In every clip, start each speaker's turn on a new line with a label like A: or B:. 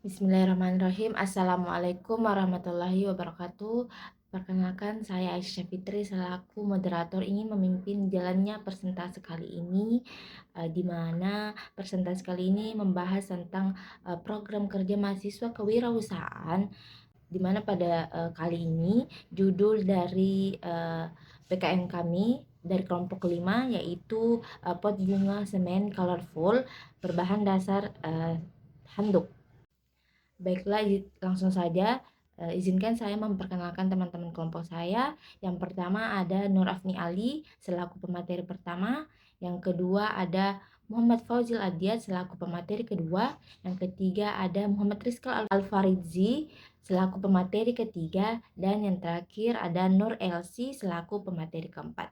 A: Bismillahirrahmanirrahim. Assalamualaikum warahmatullahi wabarakatuh. Perkenalkan, saya Aisyah Fitri selaku moderator ingin memimpin jalannya presentasi kali ini, di mana presentasi kali ini membahas tentang program kerja mahasiswa kewirausahaan, di mana pada kali ini judul dari PKM kami dari kelompok 5 yaitu pot bunga semen colorful berbahan dasar handuk. Baiklah, langsung saja. Izinkan saya memperkenalkan teman-teman kelompok saya. Yang pertama ada Nur Afni Ali selaku pemateri pertama. Yang kedua ada Muhammad Fauzil Adiat selaku pemateri kedua. Yang ketiga ada Muhammad Rizkal Alfaridzi selaku pemateri ketiga. Dan yang terakhir ada Nur Elsi selaku pemateri keempat.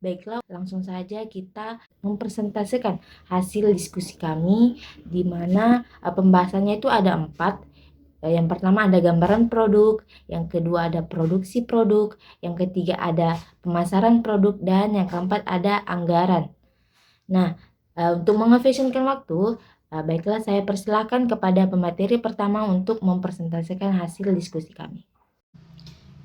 A: Baiklah, langsung saja kita mempresentasikan hasil diskusi kami, di mana pembahasannya itu ada 4. Yang pertama ada gambaran produk, yang kedua ada produksi produk, yang ketiga ada pemasaran produk, dan yang keempat ada anggaran. Nah, untuk mengefisienkan waktu, baiklah saya persilahkan kepada pemateri pertama untuk mempresentasikan hasil diskusi kami.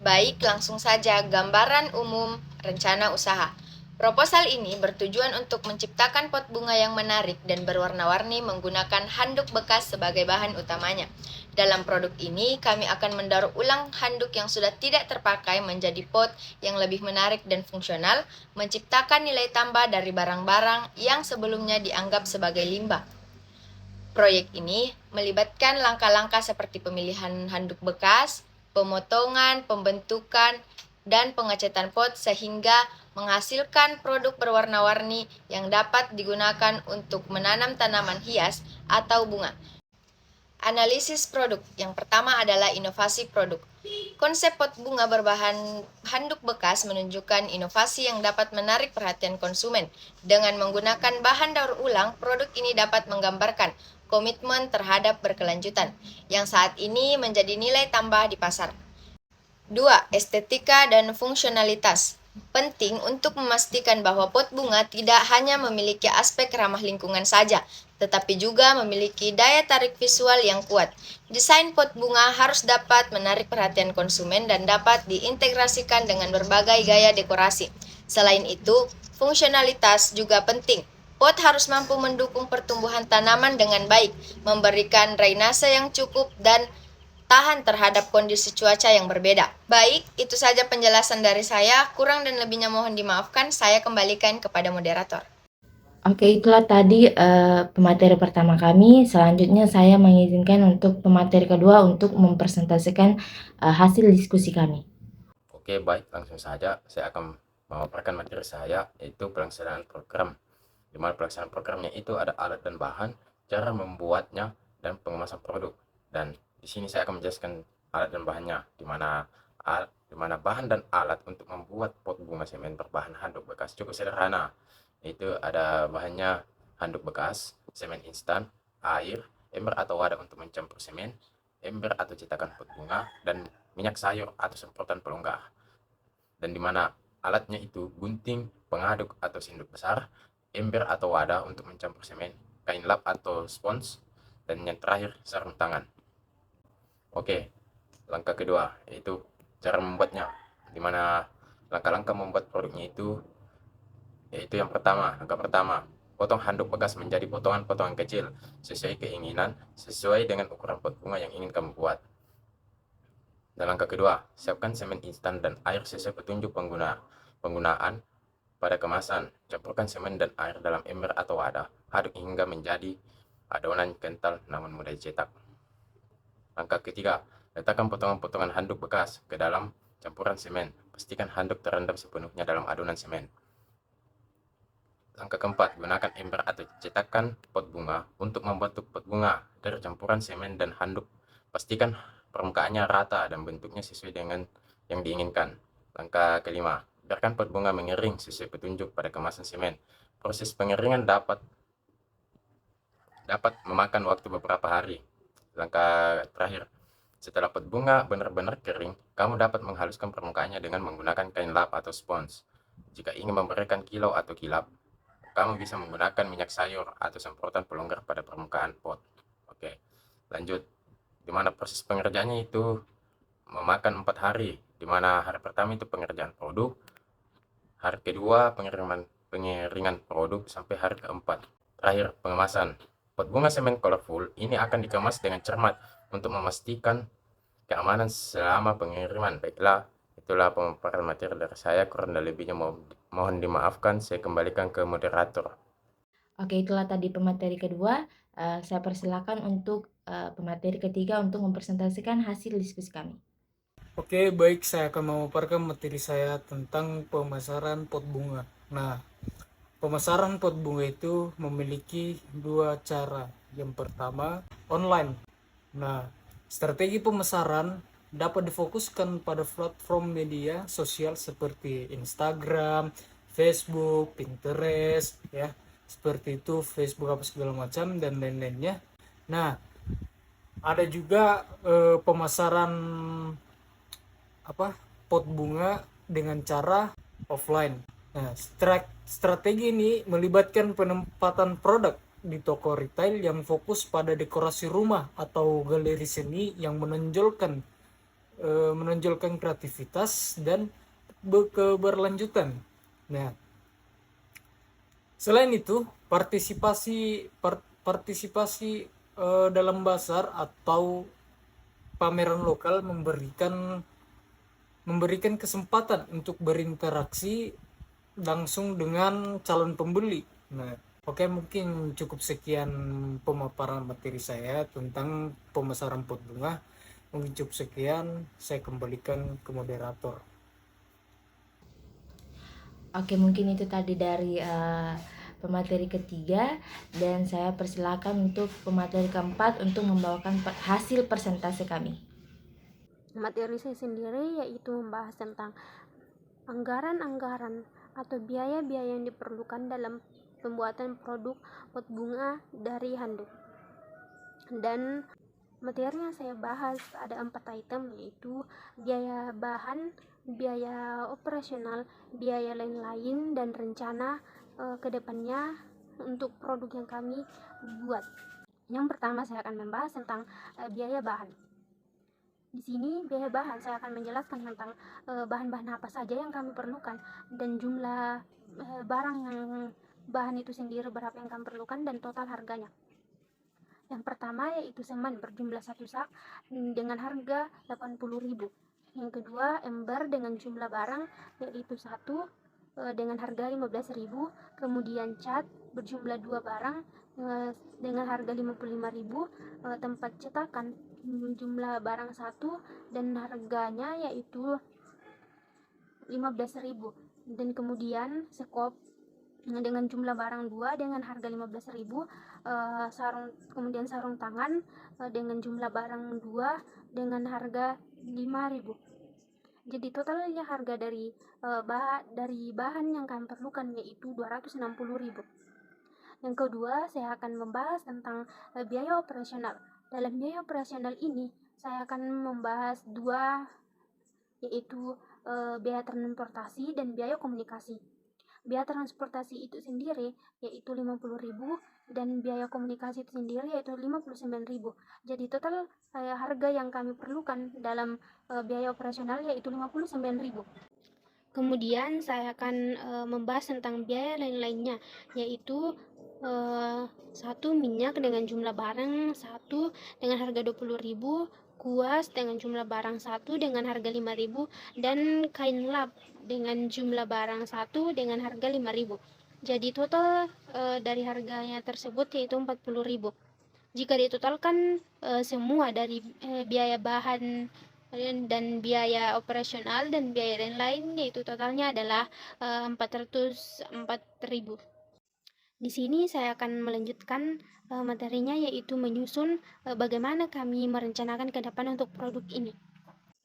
B: Baik, langsung saja gambaran umum rencana usaha. Proposal ini bertujuan untuk menciptakan pot bunga yang menarik dan berwarna-warni menggunakan handuk bekas sebagai bahan utamanya. Dalam produk ini, kami akan mendaur ulang handuk yang sudah tidak terpakai menjadi pot yang lebih menarik dan fungsional, menciptakan nilai tambah dari barang-barang yang sebelumnya dianggap sebagai limbah. Proyek ini melibatkan langkah-langkah seperti pemilihan handuk bekas, pemotongan, pembentukan, dan pengecatan pot sehingga menghasilkan produk berwarna-warni yang dapat digunakan untuk menanam tanaman hias atau bunga. Analisis produk. Yang pertama adalah inovasi produk. Konsep pot bunga berbahan handuk bekas menunjukkan inovasi yang dapat menarik perhatian konsumen. Dengan menggunakan bahan daur ulang, produk ini dapat menggambarkan komitmen terhadap berkelanjutan, yang saat ini menjadi nilai tambah di pasar. 2. Estetika dan fungsionalitas. Penting untuk memastikan bahwa pot bunga tidak hanya memiliki aspek ramah lingkungan saja, tetapi juga memiliki daya tarik visual yang kuat. Desain pot bunga harus dapat menarik perhatian konsumen dan dapat diintegrasikan dengan berbagai gaya dekorasi. Selain itu, fungsionalitas juga penting. Pot harus mampu mendukung pertumbuhan tanaman dengan baik, memberikan drainase yang cukup, dan tahan terhadap kondisi cuaca yang berbeda. Baik, itu saja penjelasan dari saya. Kurang dan lebihnya mohon dimaafkan. Saya kembalikan kepada moderator.
A: Oke, itulah tadi pemateri pertama kami. Selanjutnya saya mengizinkan untuk pemateri kedua untuk mempresentasikan hasil diskusi kami.
C: Oke, baik, langsung saja saya akan memaparkan materi saya, yaitu pelaksanaan program. Di mana pelaksanaan programnya itu ada alat dan bahan, cara membuatnya, dan pengemasan produk. Dan di sini saya akan menjelaskan alat dan bahannya, di mana bahan dan alat untuk membuat pot bunga semen berbahan handuk bekas cukup sederhana. Itu ada bahannya handuk bekas, semen instan, air, ember atau wadah untuk mencampur semen, ember atau cetakan pot bunga, dan minyak sayur atau semprotan pelonggar. Dan di mana alatnya itu gunting, pengaduk atau sendok besar, ember atau wadah untuk mencampur semen, kain lap atau spons, dan yang terakhir sarung tangan. Oke, langkah kedua yaitu cara membuatnya. Di mana langkah-langkah membuat produknya itu yaitu langkah pertama, potong handuk bekas menjadi potongan-potongan kecil sesuai keinginan, sesuai dengan ukuran pot bunga yang ingin kamu buat. Dan langkah kedua, siapkan semen instan dan air sesuai petunjuk penggunaan pada kemasan. Campurkan semen dan air dalam ember atau wadah, aduk hingga menjadi adonan kental namun mudah dicetak. Langkah ketiga, letakkan potongan-potongan handuk bekas ke dalam campuran semen. Pastikan handuk terendam sepenuhnya dalam adonan semen. Langkah keempat, gunakan ember atau cetakan pot bunga untuk membentuk pot bunga dari campuran semen dan handuk. Pastikan permukaannya rata dan bentuknya sesuai dengan yang diinginkan. Langkah kelima, biarkan pot bunga mengering sesuai petunjuk pada kemasan semen. Proses pengeringan dapat memakan waktu beberapa hari. Langkah terakhir, setelah pot bunga benar-benar kering, kamu dapat menghaluskan permukaannya dengan menggunakan kain lap atau spons. Jika ingin memberikan kilau atau kilap, kamu bisa menggunakan minyak sayur atau semprotan pelonggar pada permukaan pot. Oke, lanjut, di mana proses pengerjaannya itu memakan 4 hari, di mana hari pertama itu pengerjaan produk, hari kedua pengeringan produk sampai hari keempat. Terakhir, pengemasan. Pot bunga semen colorful ini akan dikemas dengan cermat untuk memastikan keamanan selama pengiriman. Baiklah, itulah pemaparan materi dari saya. Kurang dan lebihnya mohon dimaafkan. Saya kembalikan ke moderator.
A: Oke, itulah tadi pemateri kedua. Saya persilakan untuk pemateri ketiga untuk mempresentasikan hasil diskusi kami.
D: Oke, baik, saya akan memaparkan materi saya tentang pemasaran pot bunga. Nah, pemasaran pot bunga itu memiliki dua cara. Yang pertama, online. Nah, strategi pemasaran dapat difokuskan pada platform media sosial seperti Instagram, Facebook, Pinterest, ya, seperti itu, Facebook apa segala macam dan lain-lainnya. Nah, ada juga pemasaran pot bunga dengan cara offline. Nah, strategi ini melibatkan penempatan produk di toko retail yang fokus pada dekorasi rumah atau galeri seni yang menonjolkan kreativitas dan keberlanjutan. Nah, selain itu, partisipasi dalam bazar atau pameran lokal memberikan kesempatan untuk berinteraksi langsung dengan calon pembeli. Nah, oke, mungkin cukup sekian pemaparan materi saya tentang pemasaran pot bunga. Mungkin cukup sekian, saya kembalikan ke moderator.
A: Oke, mungkin itu tadi dari pemateri ketiga, dan saya persilakan untuk pemateri keempat untuk membawakan hasil persentase kami.
E: Materi saya sendiri yaitu membahas tentang anggaran-anggaran atau biaya-biaya yang diperlukan dalam pembuatan produk pot bunga dari handuk. Dan materi yang saya bahas ada 4 item, yaitu biaya bahan, biaya operasional, biaya lain-lain, dan rencana ke depannya untuk produk yang kami buat. Yang pertama saya akan membahas tentang biaya bahan. Di sini biaya bahan saya akan menjelaskan tentang bahan-bahan apa saja yang kami perlukan dan jumlah barang yang bahan itu sendiri berapa yang kami perlukan dan total harganya. Yang pertama yaitu semen berjumlah 1 sak dengan harga 80.000. Yang kedua, ember dengan jumlah barang yaitu 1 dengan harga 15.000. Kemudian cat berjumlah 2 barang dengan harga 55.000. Tempat cetakan jumlah barang 1 dan harganya yaitu 15.000. Dan kemudian sekop dengan jumlah barang 2 dengan harga 15.000. Kemudian sarung tangan dengan jumlah barang 2 dengan harga 5.000. Jadi totalnya harga dari bahan yang kami perlukan yaitu 260.000. Yang kedua, saya akan membahas tentang biaya operasional. Dalam biaya operasional ini, saya akan membahas 2, yaitu biaya transportasi dan biaya komunikasi. Biaya transportasi itu sendiri yaitu 50.000 dan biaya komunikasi itu sendiri yaitu 59.000. Jadi total harga yang kami perlukan dalam biaya operasional yaitu 59.000. Kemudian saya akan membahas tentang biaya lain-lainnya, yaitu 1 minyak dengan jumlah barang 1 dengan harga 20.000, kuas dengan jumlah barang 1 dengan harga 5.000, dan kain lap dengan jumlah barang 1 dengan harga 5.000. Jadi total dari harganya tersebut yaitu 40.000. Jika ditotalkan semua dari biaya bahan dan biaya operasional dan biaya lain-lain, yaitu totalnya adalah 404.000. Di sini saya akan melanjutkan materinya, yaitu menyusun bagaimana kami merencanakan ke depan untuk produk ini.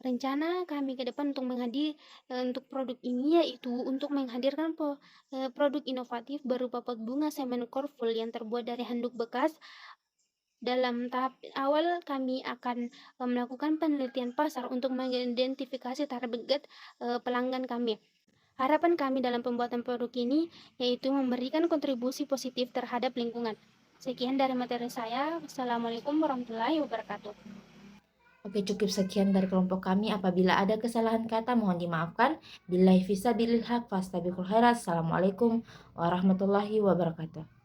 E: Rencana kami ke depan untuk produk ini yaitu untuk menghadirkan produk inovatif berupa pot bunga semen colorful yang terbuat dari handuk bekas. Dalam tahap awal kami akan melakukan penelitian pasar untuk mengidentifikasi target pelanggan kami. Harapan kami dalam pembuatan produk ini yaitu memberikan kontribusi positif terhadap lingkungan. Sekian dari materi saya. Wassalamualaikum warahmatullahi wabarakatuh.
A: Oke, cukup sekian dari kelompok kami. Apabila ada kesalahan kata, mohon dimaafkan. Billahi fisabilil haq, fastabiqul khairat. Assalamualaikum warahmatullahi wabarakatuh.